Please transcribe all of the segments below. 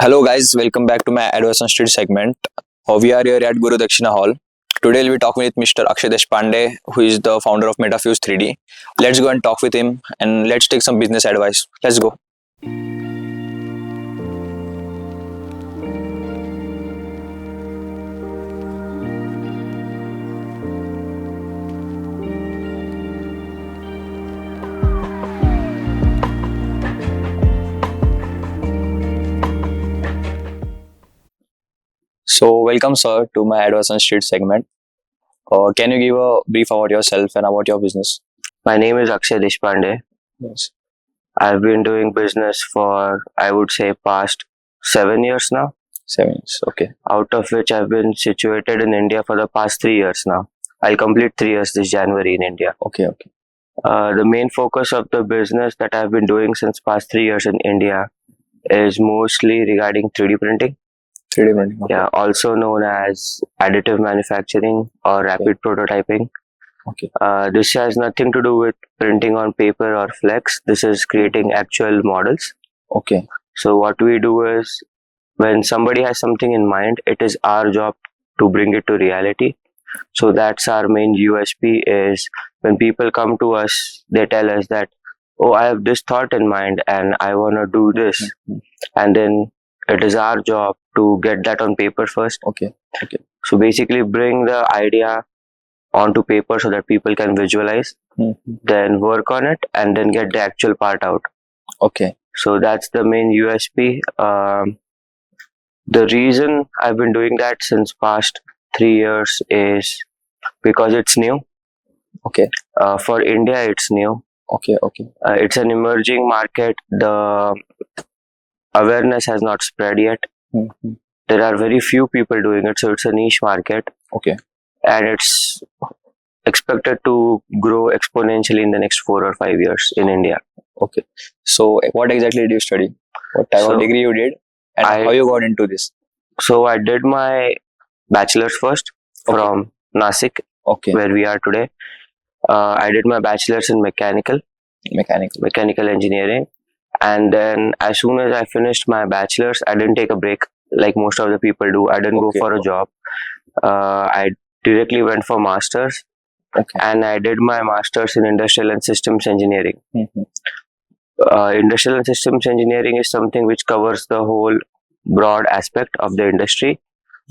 Hello guys, welcome back to my Advice on Street segment. We are here at Guru Dakshina Hall. Today we'll be talking with Mr. Akshay Deshpande, who is the founder of MetaFuse 3D. Let's go and talk with him and let's take some business advice. Let's go. So, welcome sir to my Advice on Street segment. Can you give a brief about yourself and about your business? My name is Akshay Deshpande. Yes. I've been doing business for, I would say, past 7 years now, 7 years. Okay. out of which I've been situated in India for the past 3 years now. I'll complete 3 years this January in India. Okay. The main focus of the business that I've been doing since past 3 years in India is mostly regarding 3D printing. 3D printing. Okay. Yeah, also known as additive manufacturing or rapid prototyping. Okay. This has nothing to do with printing on paper or flex. This is creating actual models. Okay. So what we do is, when somebody has something in mind, it is our job to bring it to reality. So that's our main USP. Is when people come to us, they tell us that, oh, I have this thought in mind and I want to do this. And then it is our job to get that on paper first. Okay. So basically bring the idea onto paper so that people can visualize, then work on it, and then get the actual part out. Okay. So that's the main USP. The reason I've been doing that since past 3 years is because it's new. Okay. For India, it's new. Okay. It's an emerging market. The awareness has not spread yet. There are very few people doing it, so it's a niche market. Okay. And it's expected to grow exponentially in the next 4 or 5 years in India. Okay. So, what exactly did you study? What type of degree you did, and how you got into this? So I did my bachelor's first from Nasik, Okay. where we are today. I did my bachelor's in mechanical engineering, and then as soon as I finished my bachelor's, I didn't take a break like most of the people do. I didn't go for a job. I directly went for master's. Okay. And I did my master's in industrial and systems engineering. Industrial and systems engineering is something which covers the whole broad aspect of the industry,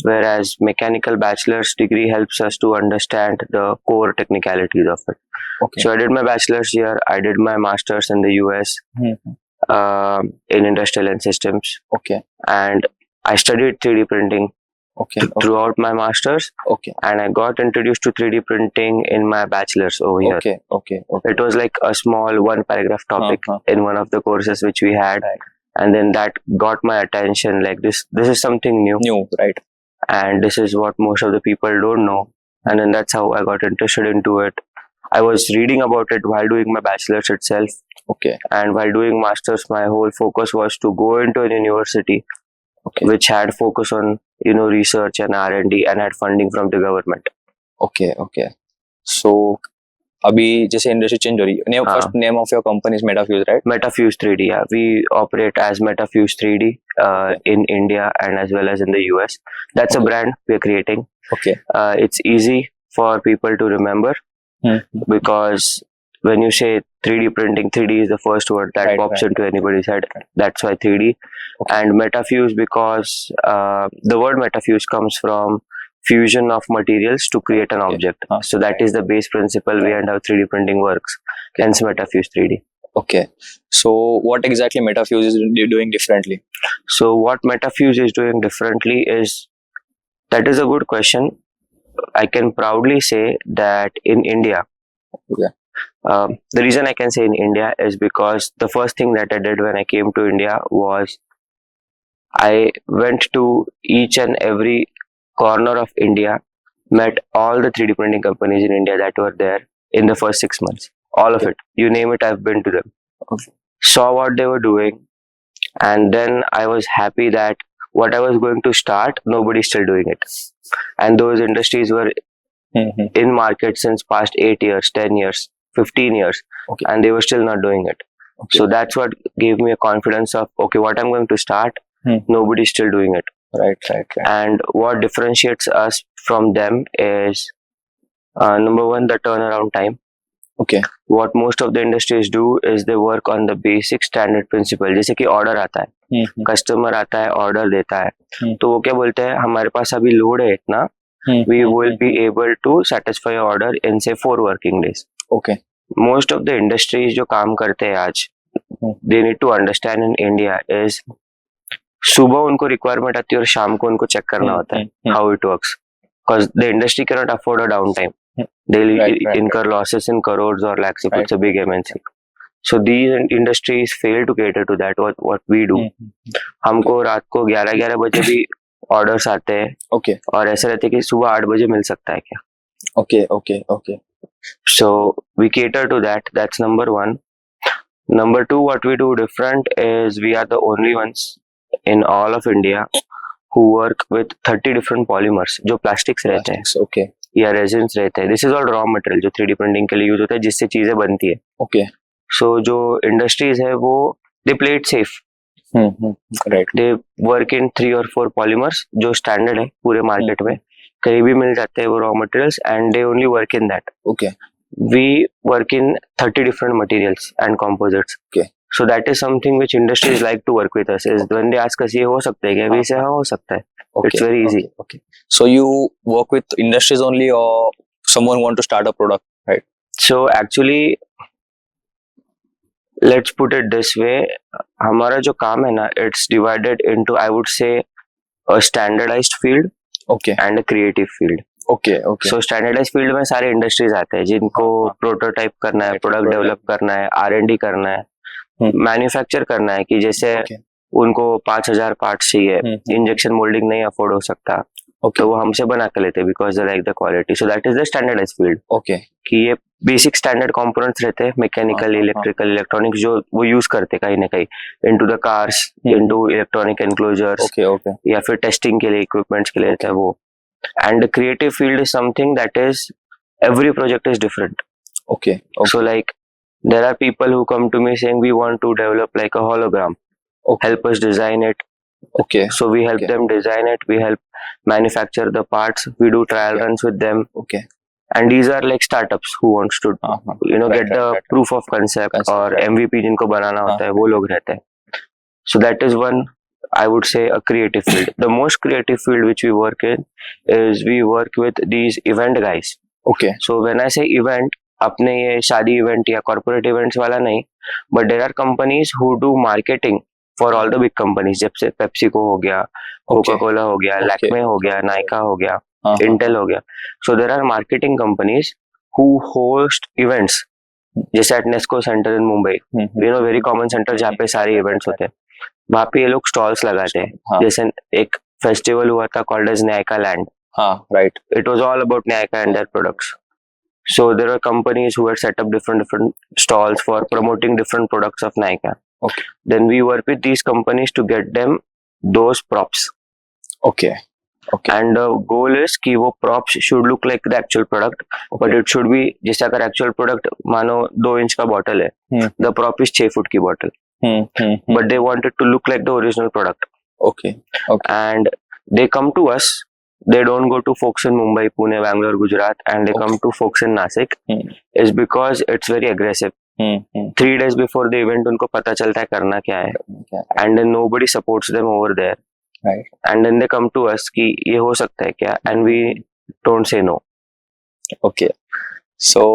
whereas mechanical bachelor's degree helps us to understand the core technicalities of it. Okay. So I did my bachelor's here. I did my master's in the US in industrial and systems, Okay. and I studied 3D printing Okay. throughout my master's, Okay. and I got introduced to 3D printing in my bachelor's over here. Okay. It was like a small one paragraph topic in one of the courses which we had. Right. And then that got my attention, like this is something new, Right. and this is what most of the people don't know. And then that's how I got interested into it. I was reading about it while doing my bachelor's itself, Okay. and while doing masters, my whole focus was to go into a university which had focus on research and R&D and had funding from the government. Okay. So, अभी जैसे industry change हो रही है, first name of your company is MetaFuse, right? MetaFuse 3D, yeah. We operate as MetaFuse 3D in India and as well as in the US. That's a brand we're creating. Okay. It's easy for people to remember because when you say 3D printing, 3D is the first word that pops into anybody's head. That's why 3D. And MetaFuse because the word MetaFuse comes from fusion of materials to create an object. So that is the base principle behind how 3D printing works. Hence MetaFuse 3D. Okay. So what exactly MetaFuse is doing differently? So what MetaFuse is doing differently that is a good question. I can proudly say that in India, the reason I can say in India is because the first thing that I did when I came to India was I went to each and every corner of India, met all the 3D printing companies in India that were there in the first 6 months. All of it. You name it, I've been to them. Saw what they were doing, and then I was happy that what I was going to start, nobody's still doing it. And those industries were in market since past 8 years, 10 years, 15 years, and they were still not doing it. So that's what gave me a confidence of, okay, what I'm going to start, Nobody is still doing it. Right. And what differentiates us from them is number one, the turnaround time. Okay. What most of the industries do is they work on the basic standard principle. जैसे कि order आता है, customer आता है, order देता है, तो वो क्या बोलते हैं, हमारे पास अभी लोड है इतना, we will be able to satisfy your order in say 4 working days. Okay. Most of the industries जो काम करते हैं आज, they need to understand in India is सुबह उनको रिक्वायरमेंट आती है और शाम को उनको चेक करना होता है how it works, because the industry cannot afford a downtime. They'll incur losses in crores or lakhs if it's a big MNC. So these industries fail to cater to that. What we do, हमको रात को 11 बजे भी orders आते हैं. Okay. और ऐसा रहता है कि सुबह 8 बजे मिल सकता है क्या. Okay. So we cater to that. That's number one. Number two, what we do different is we are the only ones in all of India who work with 30 different polymers जो plastics रहते हैं. Okay. या resins रहते हैं. This is all raw material जो 3D printing के लिए use होता है, जिससे चीजें बनती है. Okay. So जो industries है वो they play it safe. Right. They work in 3 or 4 polymers जो standard है पूरे मार्केट में, कहीं भी मिल जाते हैं वो raw materials, and they only work in that. Okay. We work in 30 different materials and composites. Okay. So that is something which industries like to work with us. Is when they ask us ये हो सकता है क्या, we say हाँ हो सकता है. Okay. It's very easy. Okay. So you work with industries only, or someone want to start a product, right? So actually, let's put it this way. हमारा जो काम है ना, it's divided into, I would say, a standardized field Okay. and a creative field. Okay. So standardized field में सारे industries आते हैं जिनको प्रोटोटाइप करना है, प्रोडक्ट डेवलप करना है, R&D करना है, मैन्युफैक्चर करना है, कि जैसे उनको 5000 पार्ट्स चाहिए, इंजेक्शन मोल्डिंग नहीं अफोर्ड हो सकता, तो वो हमसे बना के लेते हैं because they like the quality. So that is the standardized field. Okay. कि ये बेसिक स्टैंडर्ड कंपोनेंट्स रहते हैं, मैकेनिकल, इलेक्ट्रिकल, इलेक्ट्रॉनिक्स, जो वो यूज करते हैं कहीं ना कहीं into the cars, into electronic enclosures, Okay. या फिर टेस्टिंग के लिए इक्विपमेंट्स के लिए रहता है वो. And the creative field is something that is every project is different. Okay. So like there are people who come to me saying we want to develop like a hologram. Okay. Help us design it. Okay. So we help them design it. We help manufacture the parts. We do trial runs with them. Okay. And these are like startups who wants to get the proof of concept or MVP जिनको बनाना होता है, वो लोग रहते हैं. So that is one, I would say, a creative field. The most creative field which we work in is we work with these event guys. Okay. So when I say event, अपने ये शादी event या corporate events वाला नहीं, but there are companies who do marketing for all the big companies. जब से PepsiCo हो गया, कोका कोला हो गया, लैक्मे हो गया, नाइका हो गया, इंटेल हो गया. So there are marketing companies who host events, जैसे at Nesco centre in Mumbai, very common centre जहाँ पे सारे इवेंट्स होते हैं. वहाँ पे ये लोग स्टॉल्स लगाते हैं. जैसे एक फेस्टिवल हुआ था कॉल्ड एज न्यायका land. Right. It was all about Nykaa and their products. So there are companies who had set up different stalls for promoting different products of Nykaa. Okay. Then we work with these companies to get them those props. Okay. And the goal is कि वो props should look like the actual product, but it should be, जैसे अगर actual product मानो 2 inch का bottle है, the prop is 6 foot की bottle, but they want it to look like the original product. Okay. And they come to us. They don't go to folks in Mumbai, Pune, Bangalore, Gujarat, and they come to folks in Nashik. Is because it's very aggressive. 3 days before the event, उनको पता चलता है करना क्या है, and then nobody supports them over there. Right. And then they come to us कि ये हो सकता है क्या, and we don't say no. Okay. So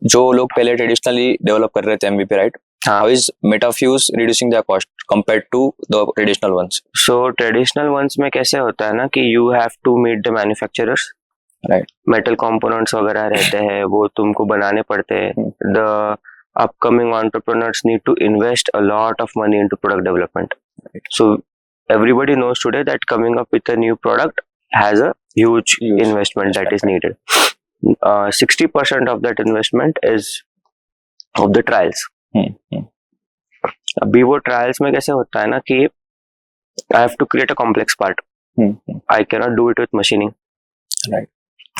जो लोग पहले ट्रेडिशनली डेवलप कर रहे थे MVP, right? How is Metafuse reducing their cost compared to the traditional ones? So traditional ones में कैसे होता है ना कि you have to meet the manufacturers. Right. Metal components वगैरह रहते हैं, वो तुमको बनाने पड़ते हैं. The upcoming entrepreneurs need to invest a lot of money into product development. Right. So everybody knows today that coming up with a new product has a huge investment that is needed. 60% of that investment is of the trials. अभी वो trials में कैसे होता है ना कि I have to create a complex part. I cannot do it with machining. Right.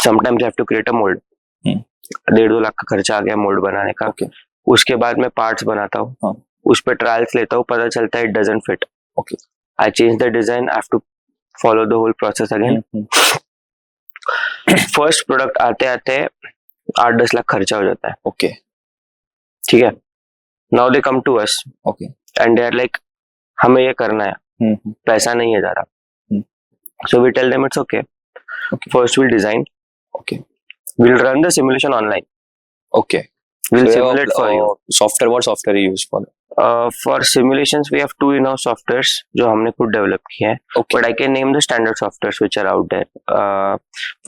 Sometimes I have to create a mold. 1.5-2 lakh का खर्चा आ गया मोल्ड बनाने का. Okay. उसके बाद मैं पार्ट्स बनाता हूँ, उस पर ट्रायल्स लेता हूँ, पता चलता है it doesn't fit. Okay. I change the design, I have to follow the whole process again. First product आते आते 8-10 लाख खर्चा हो जाता है. Okay. ठीक है. Now they come to us Okay. And they are like हमें ये करना है, पैसा नहीं है ज़्यादा. So we tell them it's okay. First will design. Okay. We'll run the simulation online. Okay. We'll So, simulate for you. Software, what software you use for that? For simulations, we have 2 in-house softwares जो हमने खुद develop किए हैं. Okay. But I can name the standard softwares which are out there.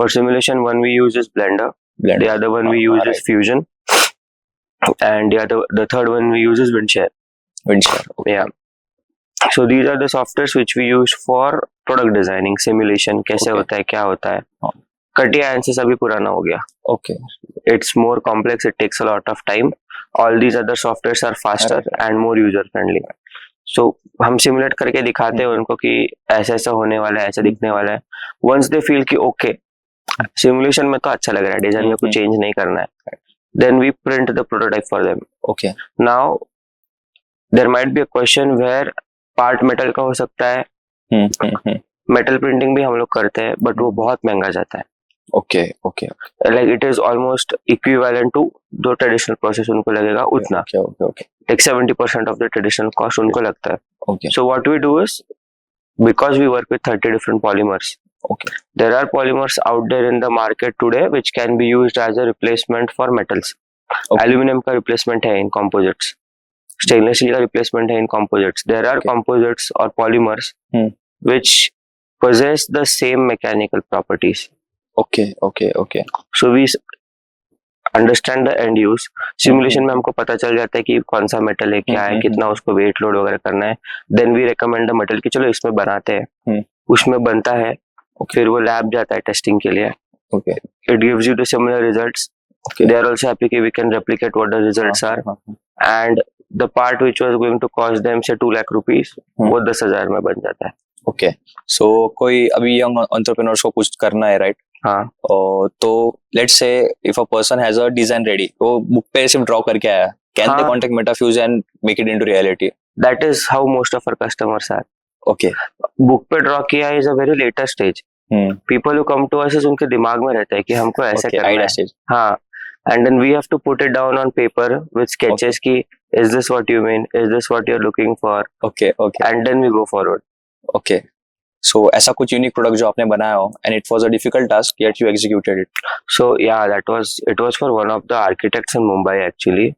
For simulation, one we use is Blender. Blender. The other one we use is Fusion. And the third one we use is Windshare. Windshare. Okay. Yeah. So these are the softwares which we use for product designing, simulation, कैसे Okay. होता है, क्या होता है. हाँ. कटिया ANSYS अभी पुराना हो गया. Okay. It's more complex, it takes a lot of time. All these other softwares are faster and more user friendly. So हम simulate करके दिखाते हैं उनको कि ऐसा ऐसा होने वाला है, ऐसा दिखने वाला है. Once they feel कि okay, simulation में तो अच्छा लग रहा है, design में कुछ change नहीं करना है, then we print the prototype for them. Okay. Now there might be a question where part metal का हो सकता है. मेटल प्रिंटिंग भी हम लोग करते हैं, बट वो बहुत महंगा जाता है. Okay. Okay. Like it is almost equivalent to जो ट्रेडिशनल प्रोसेस उनको लगेगा उतना. Okay. Okay. Okay. Like 70% of the traditional cost उनको लगता है. Okay. So what we do is, because we work with 30 different polymers, Okay. There are polymers out there in the market today which can be used as a replacement for metals. Okay. Aluminium का replacement है in composites, stainless steel का replacement है in composites. There are Okay. Composites और polymers which possess the same mechanical properties. Okay. Okay. Okay. So we understand the end use. Simulation में हमको पता चल जाता है कि कौन सा मेटल है, क्या है, कितना उसको वेट लोड वगैरह करना है. Then we recommend the metal कि चलो इसमें बनाते हैं. उसमें बनता है, फिर वो लैब जाता है टेस्टिंग के लिए. Okay. It gives you the similar results. Okay. They are also happy कि we can replicate what the results are. And the part which was going to cost them say 2 lakh rupees, वो 10,000 में बन जाता है. Okay. So कोई अभी young entrepreneurs को कुछ करना है, राइट? हाँ. तो let's say if a person has a design ready, वो बुक पे सिर्फ ड्रॉ करके आया, can they contact MetaFuse and make it into reality? That is how most of our customers are. Okay. Book पे draw किया is a very later stage. People who come to us is उनके दिमाग में रहता है कि हमको ऐसे Okay, करना idea है. stage. हाँ. And then we have to put it down on paper with sketches कि is this what you mean, is this what you're looking for, Okay. Okay. and then we go forward. Okay. So ऐसा कुछ unique product जो आपने बनाया हो and it was a difficult task yet you executed it. So yeah, it was for one of the architects in Mumbai actually.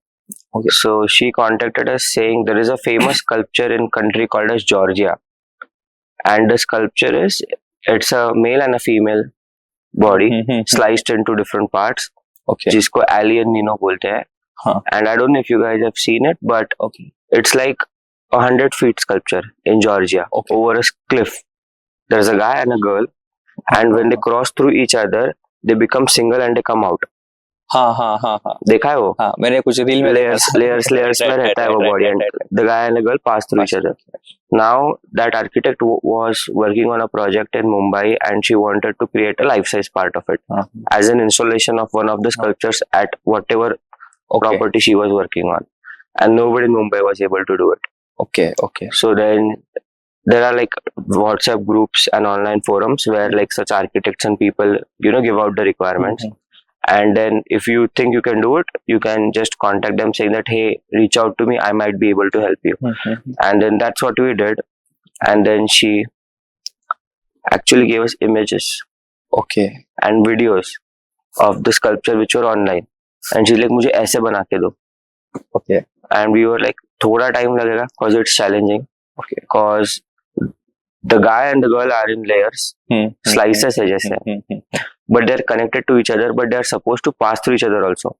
Okay. So she contacted us saying there is a famous sculpture in country called as Georgia, and the sculpture is, it's a male and a female body sliced into different parts. Okay. जिसको alien Nino बोलते हैं. हाँ. And I don't know if you guys have seen it, but Okay. it's like 100 feet sculpture in Georgia. Okay. Over a cliff. There's a guy and a girl, and when they cross through each other, they become single and they come out. हाँ हाँ हाँ हाँ देखा है वो? हाँ, मैंने कुछ रील में layers में रहता है वो body, and the guy and the girl pass through each other. Now that architect was working on a project in Mumbai, and she wanted to create a life-size part of it as an installation of one of the sculptures at whatever property she was working on, and nobody in Mumbai was able to do it. Okay. Okay. So then there are like WhatsApp groups and online forums where like such architects and people give out the requirements. And then if you think you can do it, you can just contact them saying that, hey, reach out to me, I might be able to help you. And then that's what we did. And then she actually gave us images Okay. and videos of the sculpture which were online. And she's like, मुझे ऐसे बना के दो. Okay. And we were like, थोड़ा time लगेगा because it's challenging. Okay. Because the guy and the girl are in layers, slices है जैसे, but they're connected to each other, but they're supposed to pass through each other also.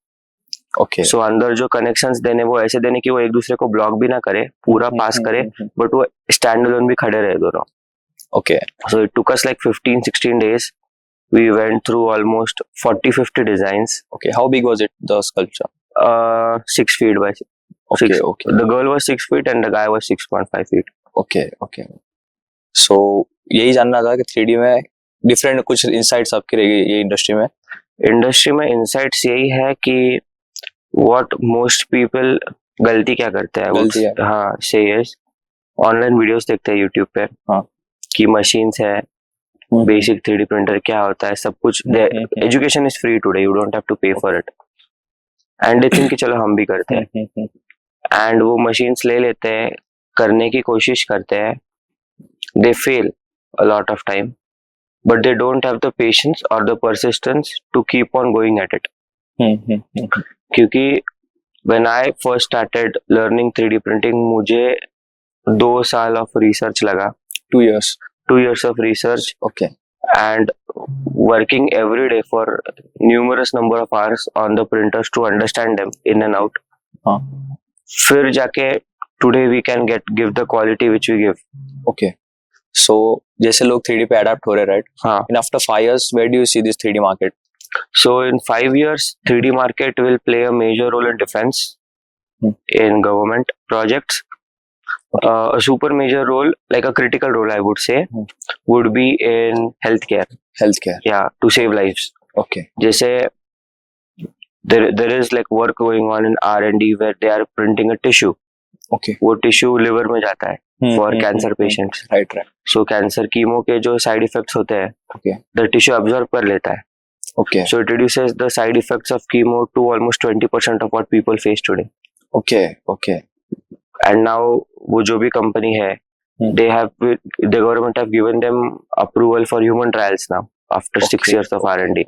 Okay. So अंदर जो connections देने वो ऐसे देने कि वो एक दूसरे को block भी ना करे, पूरा pass करे, but वो stand alone भी खड़े रहे दोनों. Okay. So it took us like 15-16 days. We went through almost 40-50 designs. Okay. How big was it, the sculpture? 6 feet by 6. Okay. Okay. The girl was 6 feet and the guy was 6.5 feet. Okay. Okay. So यही जानना था कि 3D में different कुछ insights आपके रहेगी ये industry में. इंडस्ट्री में इंसाइट्स यही है कि व्हाट मोस्ट पीपल गलती क्या करते हैं. गलती है. हाँ, से इज ऑनलाइन वीडियोस देखते हैं यूट्यूब पे हाँ। कि मशीन्स है, बेसिक 3D प्रिंटर क्या होता है, सब कुछ. Education is free today, you don't have to pay for it. And they think कि चलो हम भी करते हैं. एंड वो मशीन्स ले लेते हैं, करने की कोशिश करते हैं. दे fail a lot of time, but they don't have the patience or the persistence to keep on going at it. क्योंकि when I first started learning 3D printing, मुझे 2 साल of research लगा. 2 years. 2 years of research. Okay. And working every day for numerous number of hours on the printers to understand them in and out. हाँ. फिर जाके today we can give the quality which we give. Okay. So जैसे लोग 3D पे adapt हो रहे, right? हाँ. And after 5 years, where do you see this 3D market? So in 5 years, 3D market will play a major role in defense, in government projects. A super major role, like a critical role, I would say, would be in healthcare. Healthcare. Yeah, to save lives. Okay. जैसे there is like work going on in R&D where they are printing a tissue. Okay. वो tissue liver में जाता है for cancer patients. Right, right. So cancer chemo के जो side effects होते हैं, Okay. the tissue absorb कर लेता है. Okay. So it reduces the side effects of chemo to almost 20% of what people face today. Okay. Okay. And now वो जो भी company है, the government have given them approval for human trials now after 6 years of R&D.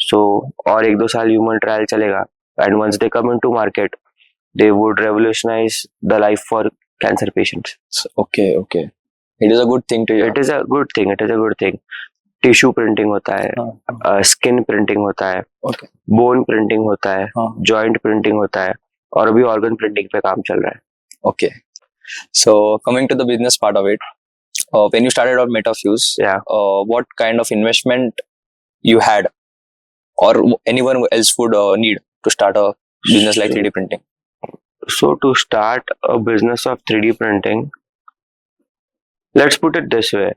So और 1-2 साल human trial चलेगा, and once they come into market, they would revolutionize the life for cancer patients. Okay. Okay. It is a good thing to hear. It is a good thing. It is a good thing. Tissue printing होता है, skin printing होता है, bone printing होता है, joint printing होता है, और अभी ऑर्गन प्रिंटिंग पे काम चल रहा है. Okay. So coming to the business part of it, when you started out Metafuse, what kind of investment you had, or anyone else would need to start a business like 3D printing? So to start a business of 3D printing, let's put it this way.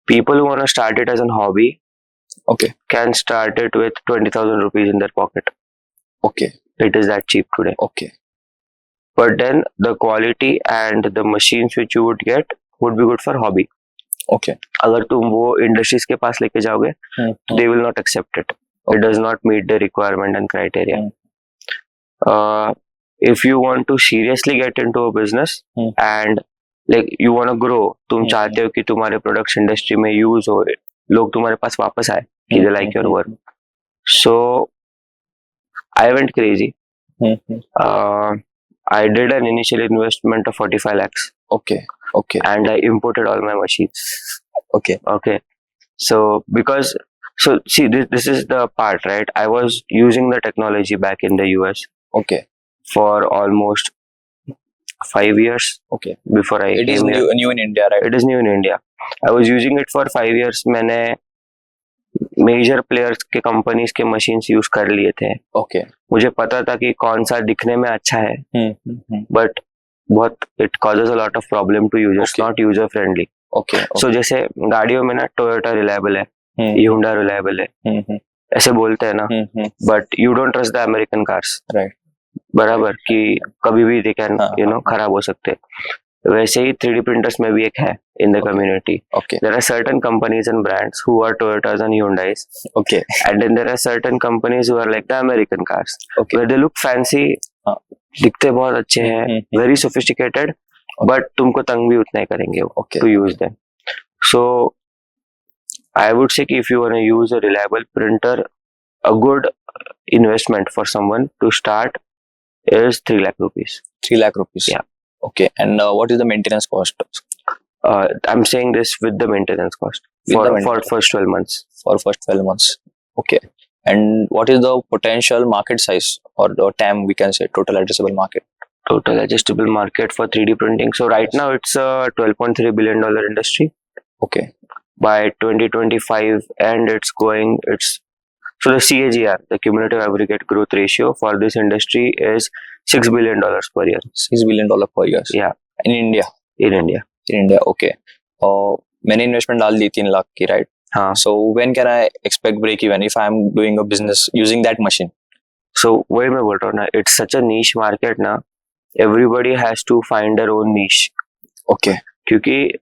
People who want to start it as a hobby, okay, can start it with 20,000 rupees in their pocket. Okay. It is that cheap today. Okay. But then the quality and the machines which you would get would be good for hobby. Okay. अगर तुम वो industries के पास लेके जाओगे, they will not accept it. It does not meet the requirement and criteria. If you want to seriously get into a business and like you want to grow, तुम चाहते हो कि तुम्हारे प्रोडक्ट्स इंडस्ट्री में use हो, लोग तुम्हारे पास वापस आए कि they like your work. So I went crazy. I did an initial investment of 45 lakhs. Okay. Okay. And I imported all my machines. Okay. Okay. So because see this is the part, right? I was using the technology back in the US. Okay. For almost 5 years. Okay. Before I it is new in India, right? It is new in India. I was using it for 5 years. मैंने major players के companies के machines use कर लिए थे. Okay. मुझे पता था कि कौन सा दिखने में अच्छा है, बट बहुत it causes a lot of problem to users, not user friendly. Okay. सो जैसे गाड़ियों में ना टोयोटा रिलायबल है, Hyundai रिलायबल है, ऐसे बोलते हैं ना, but you don't trust the American cars, right? बराबर कि कभी भी दे कैन खराब हो सकते. वैसे ही 3D printers में भी एक है in the community. Okay. There are certain companies and brands who are Toyotas and Hyundais. Okay. And then there are certain companies who are like the American cars. Okay. Where they look fancy, दिखते बहुत अच्छे हैं, very sophisticated, but तुमको तंग भी उतना ही करेंगे वो to use them. So I would say कि if you want to use a reliable printer, a good investment for someone to start is 3 lakh rupees. 3 lakh rupees. Yeah. Okay. And what is the maintenance cost? I'm saying this with the maintenance cost for first 12 months. For first 12 months. Okay. And what is the potential market size, or the TAM, we can say, total addressable market? Total addressable market for 3D printing. So right now it's a $12.3 billion industry. Okay. By 2025, and so the CAGR, the cumulative aggregate growth ratio for this industry is $6 billion per year. $6 billion per year. Yeah. In India. In India. In India. Okay. मैंने investment डाल दी 3 लाख की, right? हाँ. So when can I expect break even if I am doing a business using that machine? So वही मैं बोल रहा हूँ ना, it's such a niche market ना, everybody has to find their own niche. Okay. क्योंकि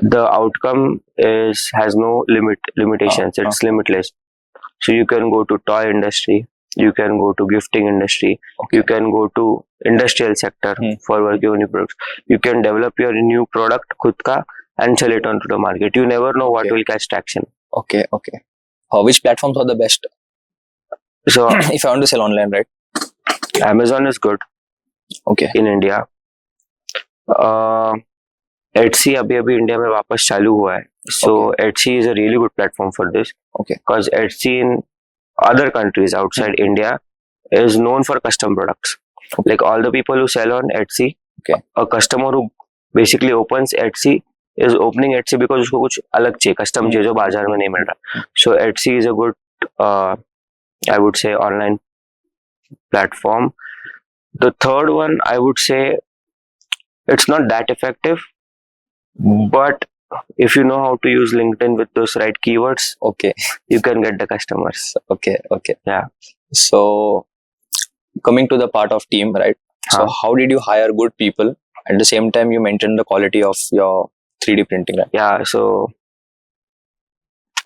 the outcome has no limitations. It's limitless. So you can go to toy industry, you can go to gifting industry, Okay. you can go to industrial sector for working on new products. You can develop your new product खुद का and sell it onto the market. You never know what Okay. will catch traction. Okay. Okay. Which platforms are the best So if I want to sell online, right? Amazon is good Okay. in India. Etsy अभी अभी India में वापस चालू हुआ है. So Etsy is a really good platform for this. Okay. Because Etsy in other countries outside India is known for custom products. Okay. Like all the people who sell on Etsy, Okay. a customer who basically opens Etsy is opening Etsy because उसको कुछ अलग चाहिए, custom चाहिए जो बाजार में नहीं मिल रहा. So Etsy is a good, I would say, online platform. The third one, I would say, it's not that effective, but if you know how to use LinkedIn with those right keywords, Okay. you can get the customers. Okay. Okay. Yeah. So coming to the part of team, right? So how did you hire good people at the same time you maintain the quality of your 3D printing, right? Yeah, so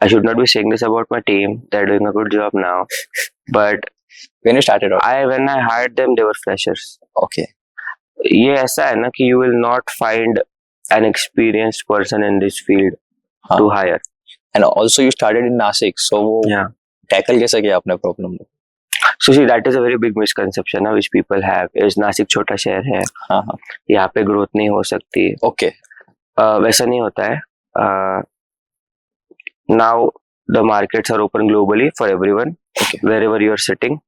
I should not be saying this about my team. They're doing a good job now. But When you started out? when I hired them, they were freshers. Okay. ये ऐसा है ना कि you will not find an experienced person in this field to hire. And also you started in Nashik, so Yeah. tackle कैसे किया आपने problem को? So see, that is a very big misconception which people have. Is Nashik छोटा शहर है, हाँ. यहाँ पे growth नहीं हो सकती. Okay. वैसा नहीं होता है. Now the markets are open globally for everyone. Okay. Wherever you are sitting,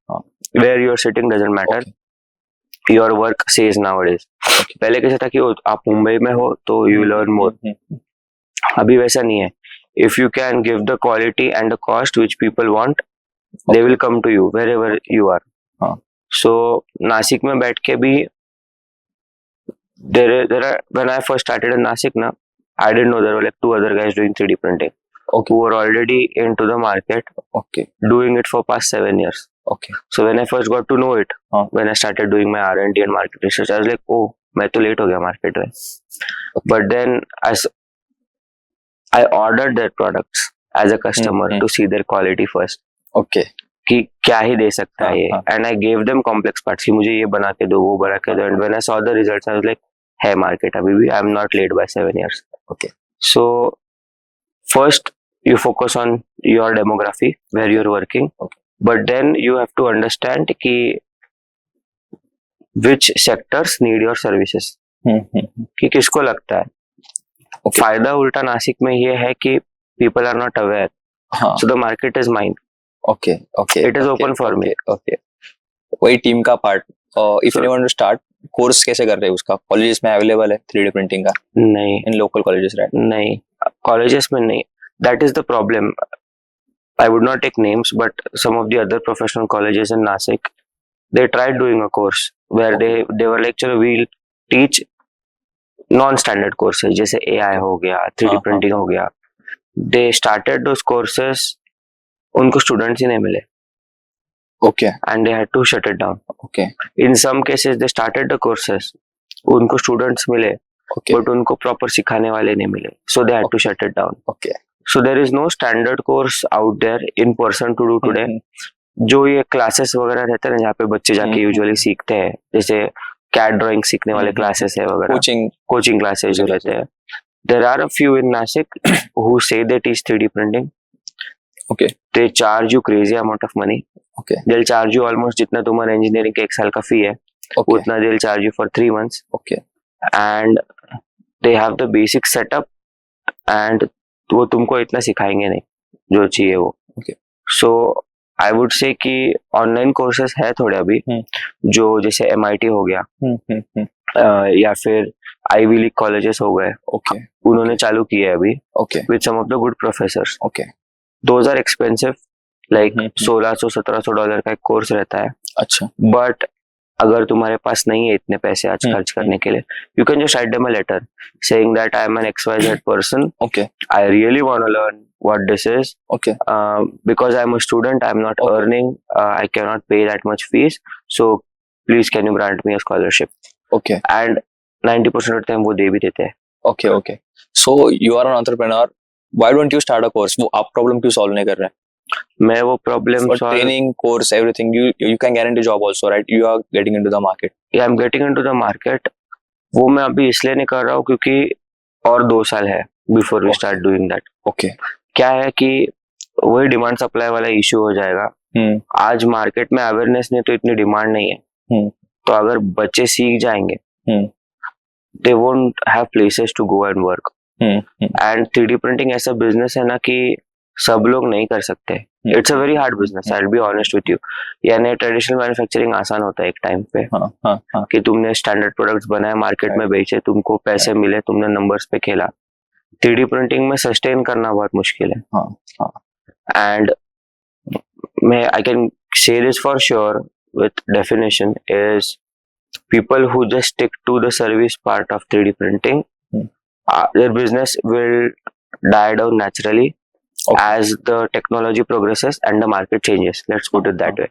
where you are sitting doesn't matter. Okay. Your work says nowadays. पहले कैसा था कि आप मुंबई में हो तो you learn more. अभी वैसा नहीं है. If you can give the quality and the cost which people want, they will come to you wherever you are. So Nashik में बैठ के भी there are, when I first started in Nashik na, I didn't know there were like 2 other guys doing 3D printing. Okay. Who were already into the market. Okay. Doing it for past 7 years. Okay. So when I first got to know it, when I started doing my R&D and market research, I was like, oh, मैं तो late हो गया market में. But then I ordered their products as a customer to see their quality first. Okay. कि क्या ही दे सकता है ये. And I gave them complex parts कि मुझे ये बना के दो, वो बना के दो. And when I saw the results, I was like, है market अभी भी. I'm not late by 7 years. Okay. So first you focus on your demography where you're working. Okay. But then you have to understand कि which sectors need your services. कि किसको लगता है. Okay. फायदा उल्टा नासिक में ये है कि people are not aware. So the market is mine. Okay. Okay. It is open for me. Okay. वही टीम का part. If anyone want to start, course कैसे कर रहे हैं उसका? कॉलेजेस में अवेलेबल है 3D प्रिंटिंग का? नहीं. इन लोकल कॉलेजेस, राइट? नहीं, कॉलेजेस में नहीं. That is the problem. I would not take names, but some of the other professional colleges in Nashik, they tried doing a course where they were like, चलो we'll teach non-standard courses जैसे AI हो गया, 3D printing हो गया. They started those courses, उनको students ही नहीं मिले. Okay. And they had to shut it down. Okay. In some cases they started the courses, उनको students मिले, Okay. but उनको proper सिखाने वाले नहीं मिले. So they had to shut it down. Okay. So there is no standard course out there in person to do today. जो ये classes वगैरह रहते हैं ना जहाँ पे बच्चे जाके usually सीखते हैं, जैसे CAD drawing सीखने वाले classes है वगैरह, coaching classes जो रहते हैं. There are a few in Nashik who say they teach 3D printing. Okay. They charge you crazy amount of money. Okay. They'll charge you almost जितना तुम्हारा engineering का 1 साल का fee है, उतना they'll charge you for 3 months. Okay. And they have the basic setup and वो तुमको इतना सिखाएंगे नहीं जो चाहिए वो. Okay. So I would say कि online courses है थोड़े अभी जो जैसे MIT हो गया या फिर Ivy League colleges हो गए. Okay. उन्होंने चालू किए हैं अभी. Okay. With some of the good professors. Okay. Those are expensive. Like $1,600-$1,700 का एक कोर्स रहता है. अच्छा. But अगर तुम्हारे पास नहीं है इतने पैसे आज खर्च करने के लिए, you can just write them a letter saying that I am an XYZ person. Okay. I really want to learn what this is. Okay. Because I'm a student, I'm not earning. I cannot pay that much fees. So please, can you grant me a scholarship? Okay. And 90% of time वो दे भी देते हैं. Okay, okay. So you are an entrepreneur. Why don't you start a course? वो आप problem क्यों solve नहीं कर रहे हैं? मैं वो problem For training, course, everything, you can guarantee job also, right? You are getting into the market. I am getting into the market. वो मैं अभी इसलिए नहीं कर रहा हूँ क्योंकि और 2 साल है before we Okay. Start doing that. Okay. क्या है कि वही डिमांड सप्लाई वाला इशू हो जाएगा. आज मार्केट में अवेयरनेस नहीं तो इतनी डिमांड नहीं है. तो अगर बच्चे सीख जाएंगे they won't have places to go and work. And 3D printing ऐसा बिजनेस है ना कि सब लोग नहीं कर सकते. It's a very hard business. I will be honest with you. यानी ट्रेडिशनल मैन्युफैक्चरिंग आसान होता है एक टाइम पे कि तुमने स्टैंडर्ड प्रोडक्ट्स बनाए, मार्केट में बेचे, तुमको पैसे मिले, तुमने नंबर्स पे खेला. 3D प्रिंटिंग में सस्टेन करना बहुत मुश्किल है. एंड मैं I can say this for sure with definition is people who just stick to the service part of 3D printing, their business will die down naturally as the technology progresses and the market changes. Let's put it that way.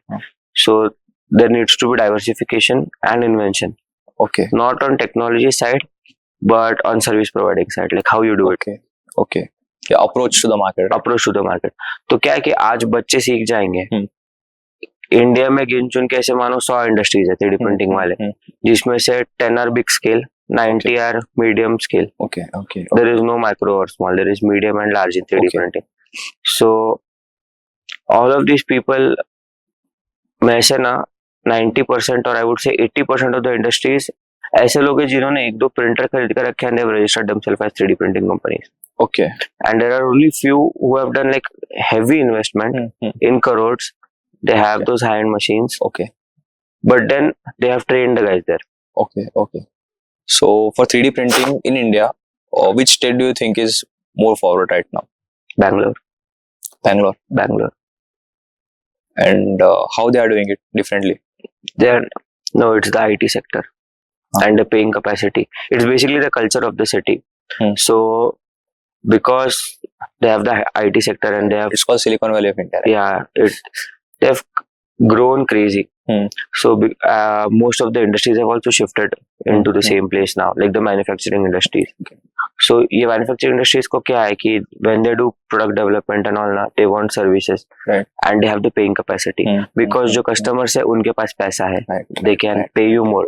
So there needs to be diversification and invention. Okay. Not on technology side, but on service providing side, like how you do it. Okay. Yeah, approach to the market. Approach to the market. तो क्या है कि आज बच्चे सीख जाएंगे. India में गिन चुन के ऐसे मानो 100 इंडस्ट्रीज है 3D प्रिंटिंग वाले, जिसमें से 10 are big scale, 90 are medium scale. Okay. There is no micro or small, there is medium and large in 3D printing. So all of these people में से ना 90% और I would say 80% of the industries ऐसे लोग हैं जिन्होंने 1-2 printer खरीद कर रखे हैं, they have registered themselves as 3D printing companies. Okay. And there are only few who have done like heavy investment in crores. They have those high-end machines. Okay. But then they have trained the guys there. Okay. So for 3D printing in India, which state do you think is more forward right now? Bangalore. And how they are doing it differently? No, it's the IT sector and the paying capacity. It's basically the culture of the city. So because they have the IT sector and they have, It's called Silicon Valley of India, right? yeah, they've grown crazy. So most of the industries have also shifted into the same place now, like the manufacturing industries. So ये manufacturing industries को क्या है कि when they do product development and all ना, they want services, Right. and they have the paying capacity because जो customers है उनके पास पैसा है. Right. They can pay you more,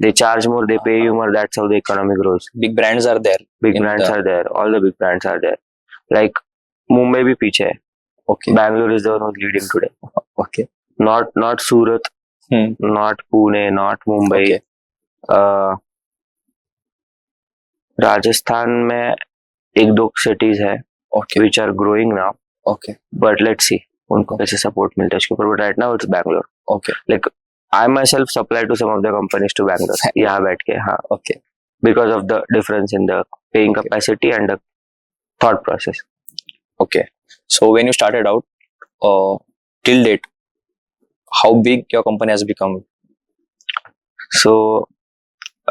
they charge more, they pay you more. That's how the economy grows. Big brands are there. Big in brands the- are there. All the big brands are there. Like Mumbai भी पीछे है. Okay. Bangalore is the one who's leading today. Okay. Not Surat, not Pune, not Mumbai. Okay. Rajasthan में 1-2 cities है Okay. which are growing now, Okay. but let's see उनको कैसे support मिलता है इसके ऊपर. But right now it's Bangalore. Okay. Like I myself supply to some of the companies to Bangalore. यहाँ बैठ के, हाँ. Okay. Because of the difference in the paying capacity and the thought process. Okay. So when you started out, till date, how big your company has become? So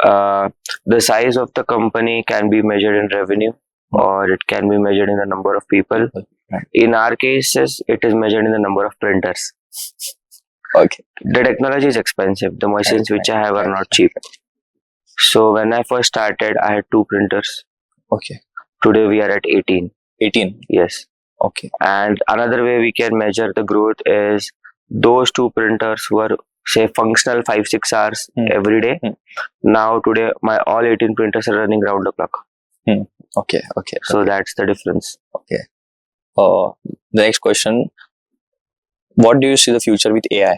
the size of the company can be measured in revenue, or it can be measured in the number of people. Right. In our cases, it is measured in the number of printers. Okay. The technology is expensive. The machines which I have are not cheap. So when I first started, I had 2 printers. Okay. Today we are at 18. 18. Yes. Okay. And another way we can measure the growth is those 2 printers were, say, functional 5-6 hours every day. Now today my all 18 printers are running round the clock. Okay. So that's the difference. Okay. The next question: what do you see the future with AI,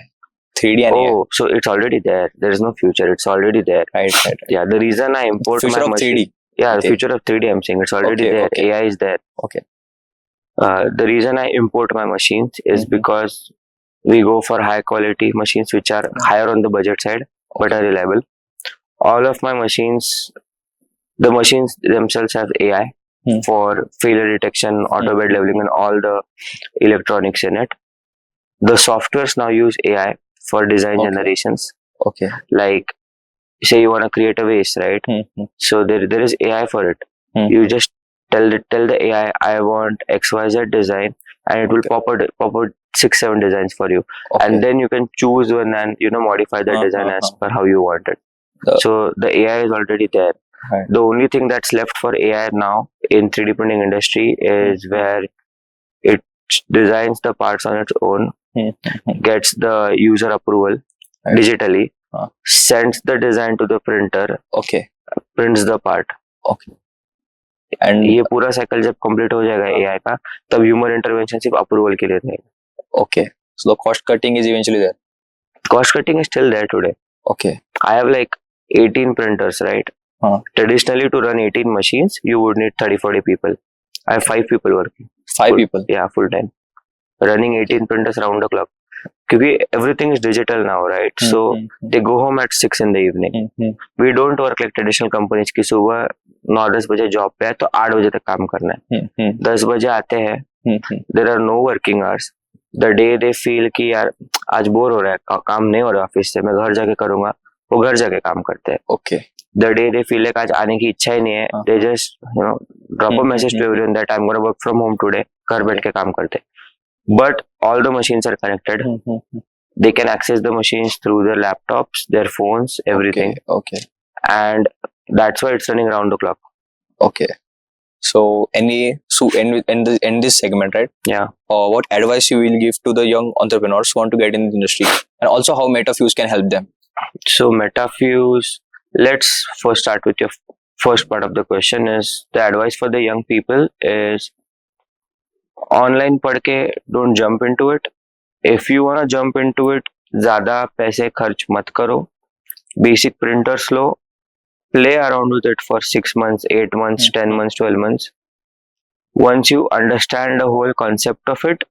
3D and AI? Oh, so it's already there. There is no future. It's already there. Right. Yeah, the reason I import Future my of machine. 3D. Yeah, the Okay. future of 3D. I'm saying it's already Okay, there. okay. AI is there. Okay. The reason I import my machines is because we go for high quality machines which are higher on the budget side but are reliable. All of my machines, the machines themselves have AI for failure detection, auto bed leveling, and all the electronics in it. The softwares now use AI for design Okay. generations. Okay. Like, say you want to create a vase, right? So there is AI for it. You just tell the AI, I want XYZ design, and it will pop out 6-7 designs for you. Okay. And then you can choose one and modify the design as per how you want it. So the AI is already there. Right. The only thing that's left for AI now in 3D printing industry is where it designs the parts on its own, gets the user approval Right. digitally, हाँ. sends the design to the printer, Okay. prints the part. And ये पूरा cycle जब complete हो जाएगा AI का, तब human intervention सिर्फ approval के लिए रहेगा. okay, so the cost cutting is eventually there. Cost cutting is still there today. Okay. I have like 18 printers, right? Traditionally, to run 18 machines, you would need 30-40 people. I have 5 people working. 5 people. Yeah, full time. Running 18 printers round the clock. Because everything is digital now, right? So they go home at 6 in the evening. We don't work like traditional companies की सुबह 9-10 बजे job पे है तो 8 बजे तक काम करना है. 10 बजे आते हैं. There are no working hours. The day they feel कि यार आज बोर हो रहा है, काम नहीं हो रहा ऑफिस से, मैं घर जाके करूंगा, वो घर जाके काम करते हैं. Okay. The day they feel like आज आने की इच्छा ही नहीं है, they just drop a message to everyone that I'm gonna work from home today. घर बैठ के काम करते हैं. But all the machines are connected. They can access the machines through their laptops, their phones, everything. Okay. And that's why it's running round the clock. Okay. So in this segment, right? Yeah. What advice you will give to the young entrepreneurs who want to get in the industry, and also how MetaFuse can help them? So MetaFuse, let's first start with your first part of the question. Is the advice for the young people is online पढ़ के don't jump into it. If you wanna jump into it, ज़्यादा पैसे खर्च मत करो. Basic printers low, play around with it for 6 months, 8 months, 10 months, 12 months. Once you understand the whole concept of it,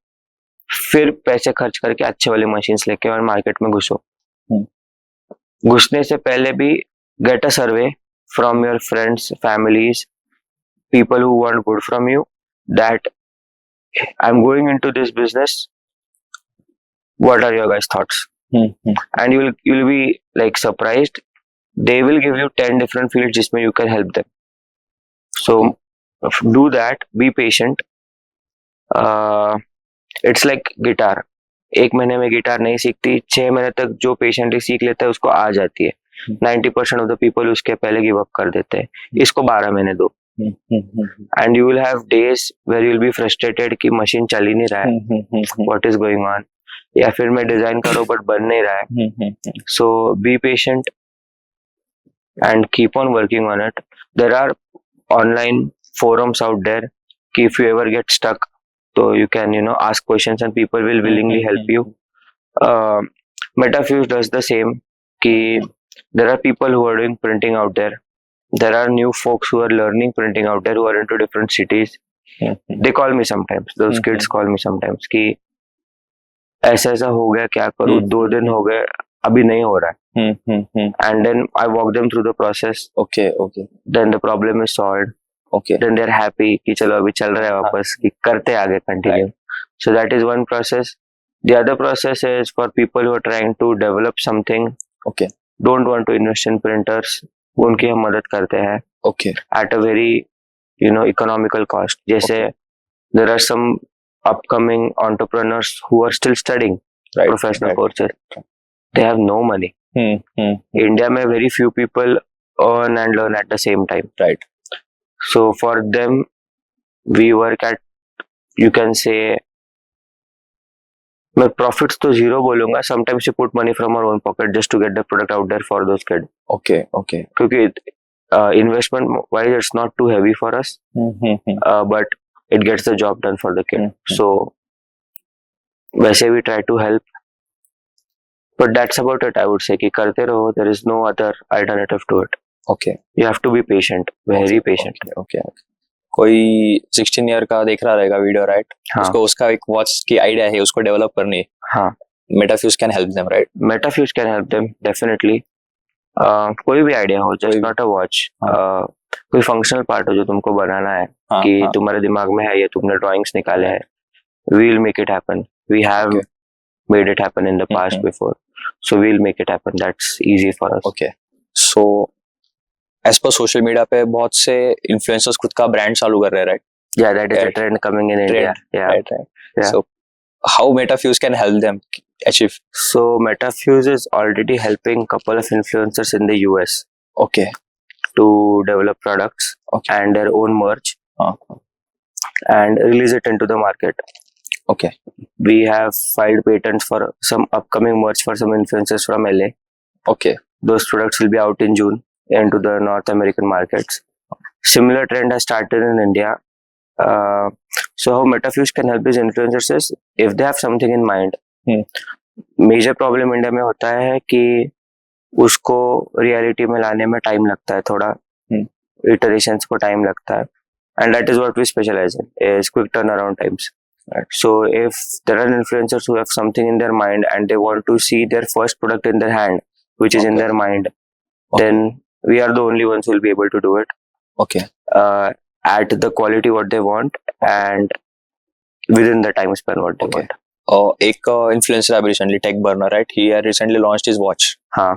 फिर पैसे खर्च करके अच्छे वाले machines लेके और मार्केट में घुसो. घुसने से पहले भी get a survey from your friends, families, people who want good from you, that I'm going into this business. What are your guys' thoughts? And you'll be like surprised. They will give you 10 different fields जिसमें you can help them. So do that. Be patient. It's like guitar. 1 महीने में guitar नहीं सीखती, 6 महीने तक जो patiently सीख लेता है उसको आ जाती है. 90% of the people उसके पहले गिव अप कर देते हैं. इसको 12 महीने दो. And you will have days where you will be frustrated कि मशीन चल ही नहीं रहा है. What is going on? या फिर मैं डिजाइन करो बट बन नहीं रहा है. So be patient and keep on working on it. There are online forums out there कि if you ever get stuck, so you can ask questions and people will willingly help you. MetaFuse does the same. कि there are people who are doing printing out there. There are new folks who are learning printing out there who are into different cities. They call me sometimes. Those kids call me sometimes कि ऐसा ऐसा हो गया, क्या करूँ, 2 दिन हो गए, अभी नहीं हो रहा है. And then I walk them through the process. Okay. Then the problem is solved. Okay. Then they're happy कि चलो अभी चल रहा है वापस, कि करते आगे continue. So that is one process. The other process is for people who are trying to develop something. Okay. Don't want to invest in printers. उनकी हम मदद करते हैं. Okay. At a very economical cost. जैसे there are some upcoming entrepreneurs who are still studying professional courses. They have no money. India में very few people earn and learn at the same time. Right. So for them, we work at, you can say, मैं profits तो zero बोलूँगा. Sometimes we put money from our own pocket just to get the product out there for those kids. Okay. क्योंकि investment wise it's not too heavy for us, but it gets the job done for the kid. So वैसे we try to help, but that's about it. I would say कि करते रहो. There is no other alternative to it. Okay. You have to be patient, very patient. Okay. कोई 16 year का देख रहा रहेगा video, right? उसको उसका एक वॉच की आइडिया है, उसको डेवलप करनी है. हाँ. MetaFuse can help them, right? MetaFuse can help them definitely. कोई भी आइडिया हो, just not a watch. कोई फंक्शनल पार्ट हो जो तुमको बनाना है, कि तुम्हारे दिमाग में है, ये तुमने ड्राइंग्स निकाले हैं, we'll make it happen. We have made it happen in the past before, so we'll make it happen. That's easy for us. Okay. So as per social media पे बहुत से influencers खुद का brand चालू कर रहे हैं, right? Yeah, that is a trend coming in India. Yeah. Right. So how MetaFuse can help them? achieve? So MetaFuse is already helping couple of influencers in the US Okay. to develop products Okay. and their own merch Uh, and release it into the market. okay. We have filed patents for some upcoming merch for some influencers from LA. Okay. Those products will be out in June into the North American markets. Similar trend has started in India. So how MetaFuse can help these influencers is if they have something in mind. Major problem India में होता है कि उसको reality में लाने में time लगता है थोड़ा, इटरेशंस को टाइम लगता है, and that is what we specialize in is quick turnaround times. Right. So if there are influencers who have something in their mind and they want to see their first product in their hand, which is in their mind, then we are the only ones who will be able to do it. Okay. At the quality what they want and within the time span what they want. एक influencer अभी recently Tech Burner, right? He had recently launched his watch. हाँ.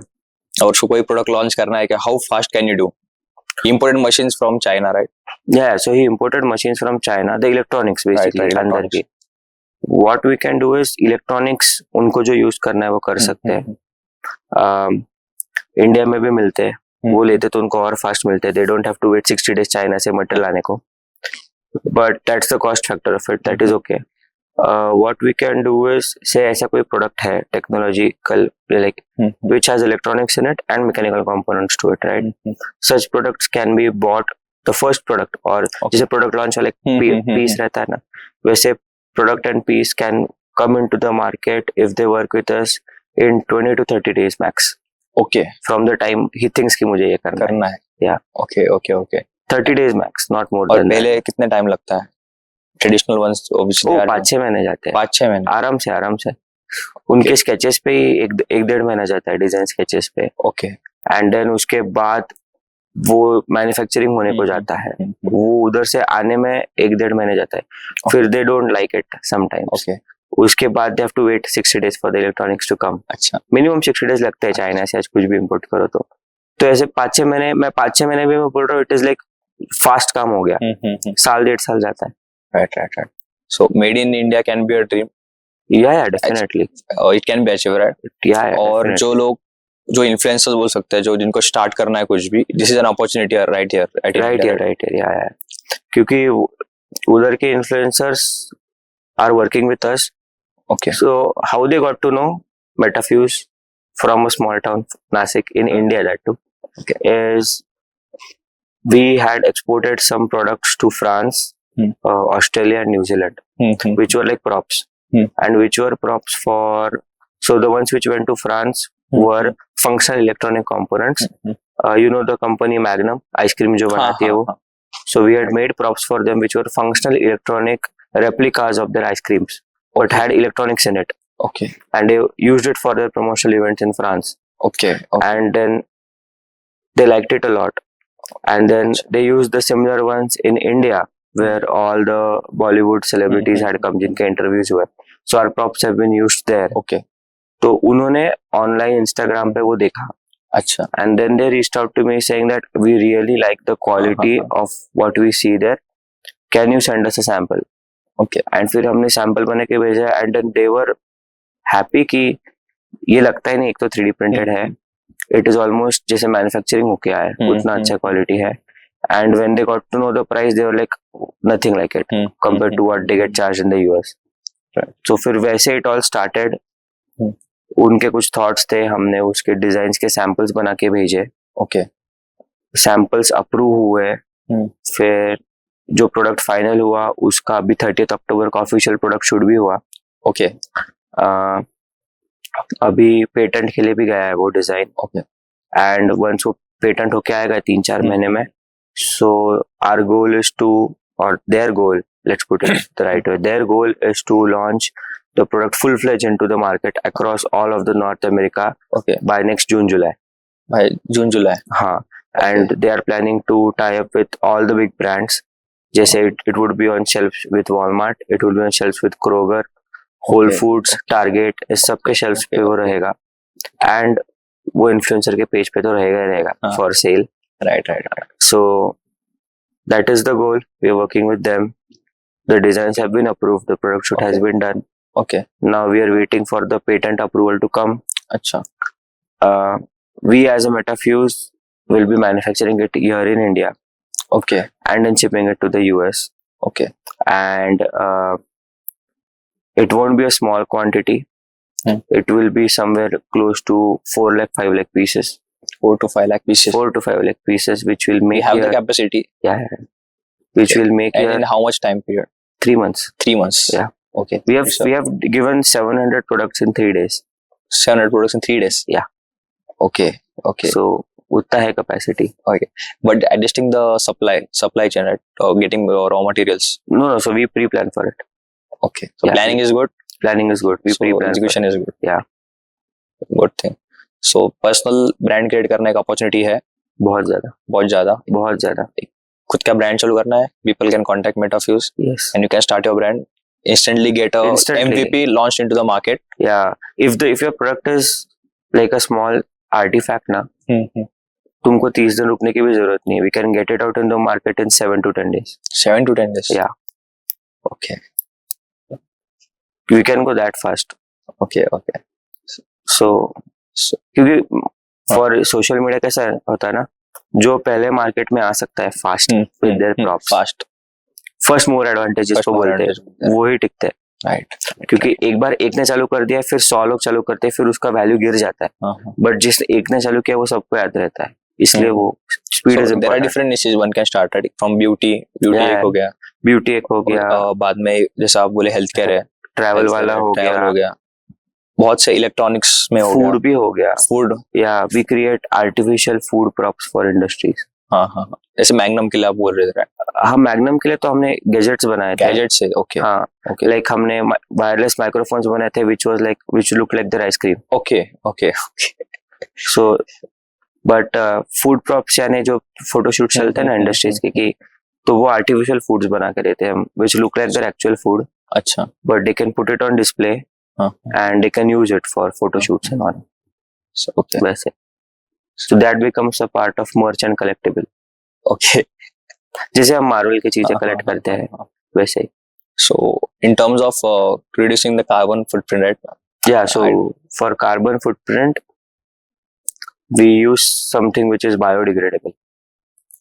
और उसको कोई product launch करना है क्या? How fast can you do? He imported machines from China, right? Yeah, so he imported machines from China, the electronics basically. Right, अंदर की. What we can do is electronics उनको जो use करना है वो कर सकते हैं. इंडिया में भी मिलते हैं, वो लेते तो उनको और फास्ट मिलते हैं. They don't have to wait 60 days China से मटेरियल लाने को. But that's the cost factor of it. That is okay. What we can do is say ऐसा कोई product है technological like which has electronics in it and mechanical components to it, right? Such products can be bought, the first product और जैसे product launch वाले piece रहता है ना, वैसे product and piece can come into the market if they work with us in 20 to 30 days max. Okay. From the time he thinks कि मुझे ये करना है. Yeah. Okay. 30 days max, not more और than पहले that. कितने time लगता है? ट्रेडिशनल वंस ऑब्वियसली 5-6 महीने जाते हैं. 5-6 महीने आराम से उनके स्केचेस पे ही एक 1.5 महीना जाता है, डिजाइन स्केचेस पे. ओके. एंड देन उसके बाद वो मैन्युफैक्चरिंग होने को जाता है, वो उधर से आने में 1.5 महीने जाता है. फिर they don't like it sometimes. Okay. उसके बाद they have to wait 60 days for the electronics to come. अच्छा. मिनिमम 60 days लगते हैं चाइना से आज कुछ भी इंपोर्ट करो तो ऐसे 5-6 महीने, मैं 5-6 महीने भी मैं बोल रहा हूँ, इट इज लाइक फास्ट काम हो गया. साल 1.5 साल जाता है. Right. So made in India can be a dream. Yeah, definitely. It can be achieved, right? Yeah, और जो लोग जो इन्फ्लुएंसर्स बोल सकते हैं, जो जिनको स्टार्ट करना है कुछ भी, this is an opportunity right here. Yeah. क्योंकि उधर के influencers are working with us. Okay. So how they got to know MetaFuse from a small town, Nasik, in India, that too, is we had exported some products to France, Australia and New Zealand, which were like props, and which were props for, so the ones which went to France were functional electronic components. You know the company Magnum, ice cream जो बनाती है वो. So we had made props for them which were functional electronic replicas of their ice creams, but had electronics in it. Okay. And they used it for their promotional events in France. Okay. And then they liked it a lot. And then they used the similar ones in India, where all the Bollywood celebrities had come, जिनके interviews हुए. So our props have been used there. Okay. तो उन्होंने online Instagram पे वो देखा. अच्छा. And then they reached out to me saying that we really like the quality of what we see there. Can you send us a sample? Okay. And फिर हमने sample बना के भेजा. And then they were happy कि ये लगता ही नहीं, एक तो 3D printed है. It is almost जैसे मैन्युफैक्चरिंग होके आया है, उतना अच्छा क्वालिटी है. And when they got to know the price, they were like nothing like it compared to what they get charged in the US. Right. So फिर वैसे it all started. उनके कुछ थॉट्स थे, हमने उसके डिजाइन्स के samples बना के भेजे. ओके. सैंपल्स अप्रूव हुए. फिर जो प्रोडक्ट फाइनल हुआ उसका अभी 30 अक्टूबर का ऑफिशियल प्रोडक्ट शूट भी हुआ. ओके. अभी पेटेंट के लिए भी गया है वो डिजाइन. ओके. एंड वंस वो पेटेंट होके आएगा 3-4 महीने में, so our goal is to, और their goal, let's put it the right way, their goal is to launch the product full-fledged into the market across all of the North America. Okay. By next June-July. By June-July. हाँ. And they are planning to tie up with all the big brands. जैसे it would be on shelves with Walmart, it would be on shelves with Kroger, Whole Foods, Target, इस सब के shelves पे वो रहेगा. And वो influencer के page पे तो रहेगा for sale. Right. So that is the goal. We are working with them. The designs have been approved. The product shoot has been done. Okay. Now we are waiting for the patent approval to come. Acha. We as a Metafuse will be manufacturing it here in India Okay. and then shipping it to the US. Okay. And it won't be a small quantity. It will be somewhere close to 4 lakh 5 lakh pieces. 4 to 5 lakh pieces. 4 to 5 lakh pieces, which will We make have the here, capacity. which will make And here in how much time period? 3 months. 3 months. Yeah. Okay. We have given 700 products in 3 days. 700 products in 3 days. Yeah. Okay. Okay. So utna hai capacity. But adjusting the supply chain, right? Getting raw materials. No, so we pre-plan for it. Okay. So Yeah. planning is good. Planning is good. We So pre-plan. execution is good. Yeah. Good thing. So personal brand create करने का opportunity है बहुत ज्यादा. खुद का brand चालू करना है. People can contact Metafuse Yes. and you can start your brand. Instantly get a MVP launched into the market. Yeah. If your product is like a small artifact ना, तुमको 30 दिन रुकने की भी जरूरत नहीं है. We can get it out in the market in 7 to 10 days. 7 to 10 days. Yeah. Okay. We can go that fast. Okay. So क्योंकि for social media कैसा होता है ना, जो पहले मार्केट में आ सकता है fast with their props. Fast. First mover advantage इसको बोलते हैं. वो ही टिकते हैं. Right. क्योंकि एक बार एक ने चालू कर दिया, फिर 100 लोग चालू करते हैं, फिर उसका वैल्यू गिर जाता है. बट जिसने एक ने चालू किया वो सबको याद रहता है, इसलिए वो speed is There are different niches one can start right? From beauty Yeah. एक हो गया. ब्यूटी एक हो गया, बाद में जैसा आप बोले हेल्थ केयर है. ट्रैवल वाला हो travel गया, बहुत से इलेक्ट्रॉनिक्स में हो फूड गया. भी हो गया. फूड. या we create artificial food props for industries. हाँ. जैसे मैग्नम के लिए आप बोल रहे थे. हम मैग्नम के लिए तो हमने गैजेट्स बनाए थे. गैजेट से. ओके. हाँ. Okay. लाइक हमने वायरलेस माइक्रोफोन्स बनाए थे which look like their ice cream. Okay. So but food props यानी जो फोटोशूट चलते हैं ना इंडस्ट्रीज के की, तो वो आर्टिफिशियल फूड्स बना के देते हैं हम, which look like their actual food, अच्छा. but they can put it on display and they can use it for photo shoots and all. Okay. वैसे. So that becomes a part of merch and collectible. Okay. जैसे हम Marvel की चीजें collect करते हैं वैसे ही. So in terms of reducing the carbon footprint, right? Yeah, so for carbon footprint we use something which is biodegradable.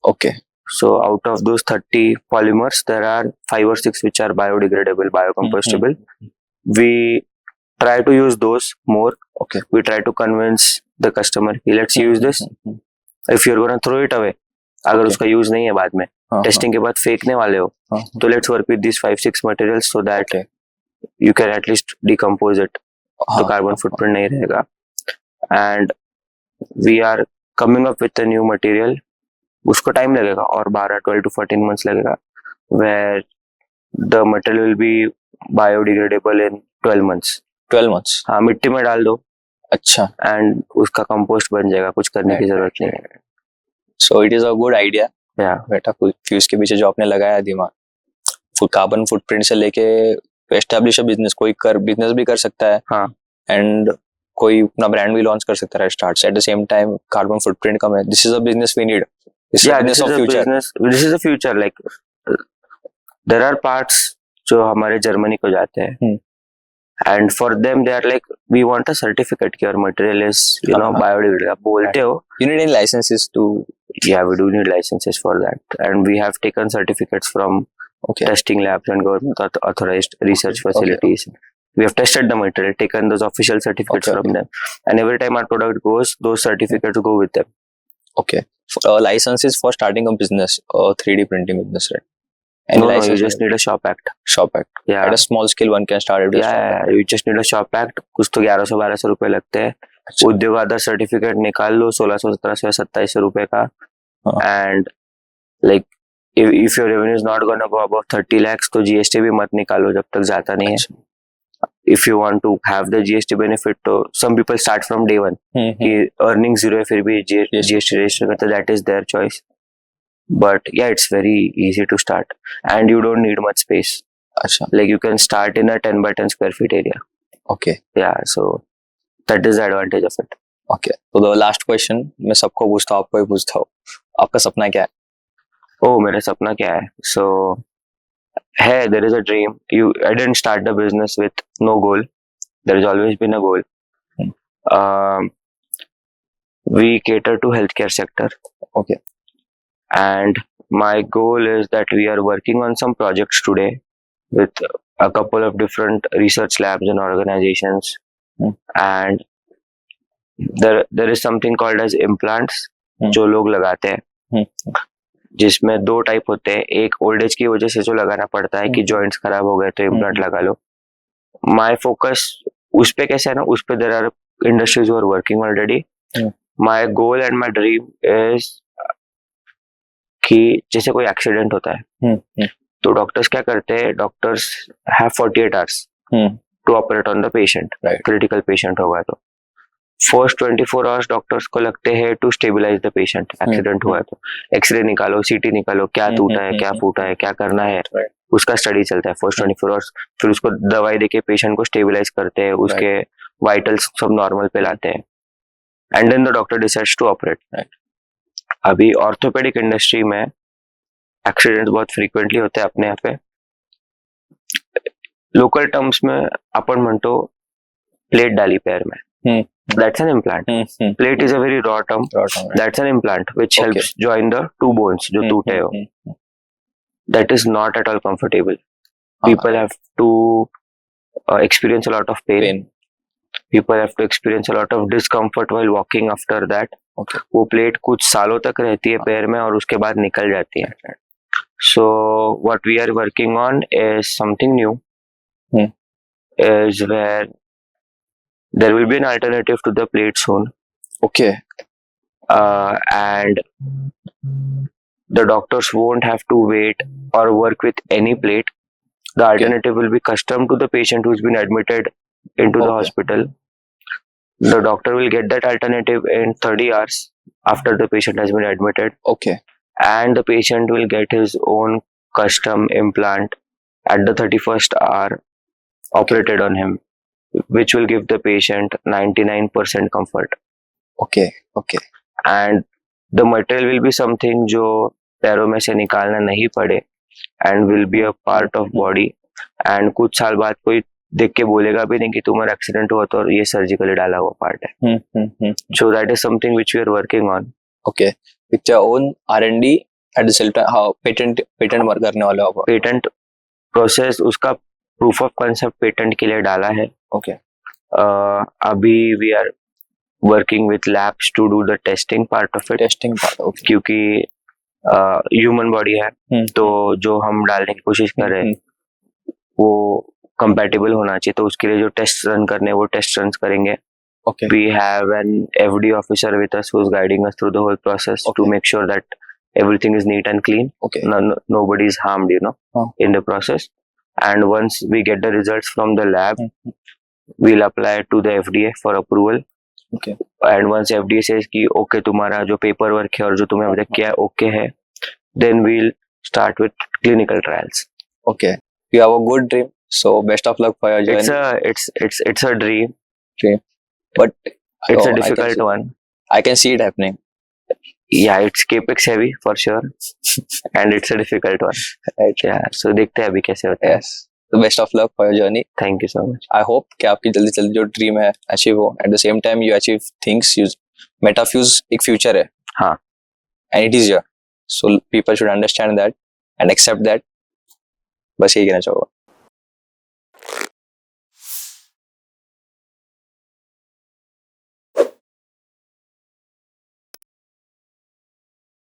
Okay. So out of those 30 polymers, there are 5 or 6 which are biodegradable, biocompostable. We try to use those more. Okay. We try to convince the customer, let's use this. If you're going to throw it away, अगर उसका use नहीं है बाद में, testing के बाद फेंकने वाले हो, तो let's work with this 5-6 materials so that you can at least decompose it, तो कार्बन फुटप्रिंट नहीं रहेगा. And we are coming up with a new material. उसको टाइम लगेगा और 12 to 14 months लगेगा, where the material will be biodegradable in 12 months. 12 months. हाँ, मिट्टी में डाल दो. अच्छा. एंड उसका कंपोस्ट बन जाएगा, कुछ करने की जरूरत नहीं है. So it is a good idea. Yeah. बेटा फ्यूज के पीछे जो आपने लगाया दिमाग, कार्बन फुटप्रिंट से लेके एस्टैब्लिश बिजनेस, कोई बिजनेस भी कर सकता है. हाँ. एंड कोई अपना ब्रांड भी लॉन्च कर सकता है स्टार्ट से. At the same time carbon footprint कम है. This is a business we need. This is the future. Like there are parts जो हमारे जर्मनी को जाते हैं, and for them they are like, we want a certificate कि your material is biodegradable. आप बोलते हो. You need any licenses to? Yeah, we do need licenses for that, and we have taken certificates from testing labs and government authorized research facilities. We have tested the material, taken those official certificates from them, and every time our product goes, those certificates go with them. Okay. Licenses for starting a business, 3D printing business, right? No, you just need a shop act. Shop act. Yeah. At a small scale, one can start it. Yeah, you just need a shop act. कुछ तो 1100-1200 रुपए लगते हैं. उद्योग आधार certificate निकाल लो 1600, 1700 या 2700 रुपए का. And like if your revenue is not gonna go above 30 lakhs, तो GST भी मत निकालो जब तक जाता नहीं है. If you want to have the GST benefit, तो some people start from day one कि earning zero है फिर भी GST register करते, that is their choice. But yeah, it's very easy to start and you don't need much space. Achha. Like you can start in a 10 by 10 square feet area. Okay. Yeah, so that is the advantage of it. Okay. So the last question मैं सबको पूछता हूँ, आपको ही पूछता हूँ, आपका सपना क्या है? मेरा सपना क्या है? So Hey, there is a dream. I didn't start the business with no goal. There has always been a goal. Hmm. Um, we cater to healthcare sector, Okay. and my goal is that we are working on some projects today with a couple of different research labs and organizations. Hmm. And there is something called as implants, Hmm. जो लोग लगाते हैं, Hmm. जिसमें दो type होते हैं. एक old age की वजह से जो लगाना पड़ता है कि जॉइंट्स खराब हो गए तो इम्प्लांट लगा लो. माय फोकस उस पे कैसे है ना, उस पे there are industries who are working already. My goal and my dream is कि जैसे कोई एक्सीडेंट होता है तो डॉक्टर्स क्या करते हैं, doctors have 48 hours to operate on the patient. Right. Critical patient होगा तो फर्स्ट 24 आवर्स डॉक्टर्स को लगते हैं to stabilise the patient. Accident हुआ है तो एक्सरे निकालो, सीटी निकालो, क्या टूटा है, क्या फूटा है, क्या करना है, Right. उसका स्टडी चलता है फर्स्ट 24 आवर्स. फिर उसको दवाई देके पेशेंट को स्टेबलाइज करते हैं, उसके वाइटल्स सब नॉर्मल पे लाते हैं, and then the doctor decides to operate. Right. अभी ऑर्थोपेडिक इंडस्ट्री में एक्सीडेंट्स बहुत फ्रीक्वेंटली होते हैं अपने यहाँ पे. लोकल टर्म्स में आपण म्हणतो प्लेट डाली पैर में. That's an implant. Plate is a very raw term. That's an implant which helps join the two bones जो टूटे हो. That is not at all comfortable. People have to experience a lot of pain. People have to experience a lot of discomfort while walking after that. वो plate कुछ सालों तक रहती है पैर में और उसके बाद निकल जाती है. So what we are working on is something new. Is where there will be an alternative to the plate soon. Okay. And the doctors won't have to wait or work with any plate. The alternative will be custom to the patient who's been admitted into the hospital. The doctor will get that alternative in 30 hours after the patient has been admitted. Okay. And the patient will get his own custom implant at the 31st hour operated on him, which will give the patient 99% comfort. Okay. Okay. And the material will be something जो पैरों में से निकालना नहीं पड़े and will be a part of body. And कुछ साल बाद कोई देख के बोलेगा भी नहीं कि तुम्हारा एक्सीडेंट हुआ तो ये सर्जिकली डाला हुआ पार्ट है. So that is something which we are working on. Okay. With your own R&D at the same time, how patent करने वाले हो आप? Patent process उसका proof of concept patent के लिए डाला है. Okay. अभी we are working with labs to do the testing part of it. Testing part. Okay. क्योंकि ह्यूमन बॉडी है तो जो हम डालने की कोशिश कर रहे हैं वो कंपैटिबल होना चाहिए. तो उसके लिए जो टेस्ट रन करने वो टेस्ट रन करेंगे. Okay. We have an FD officer with us who is guiding us through the whole process to make sure that everything is neat and clean. Okay. Nobody is harmed, in the process. And once we get the results from the lab, we'll apply it to the FDA for approval. Okay. And once FDA says कि okay तुम्हारा जो paper work है और जो तुमने अभी तक किया है okay है, then we'll start with clinical trials. Okay. You have a good dream. So best of luck for your journey. It's a dream. But it's a difficult one. I can see it happening. Yeah, it's capex heavy for sure, and it's a difficult one. Right. Yeah, so देखते हैं अभी कैसे होता है. Yes. So best of luck for your journey. Thank you so much. I hope कि आपकी जल्दी जल्दी जो ड्रीम है अचीव हो. At the same time you achieve things. Metafuse एक future है. हाँ. And it is here. So people should understand that and accept that. बस यही कहना चाहूँगा.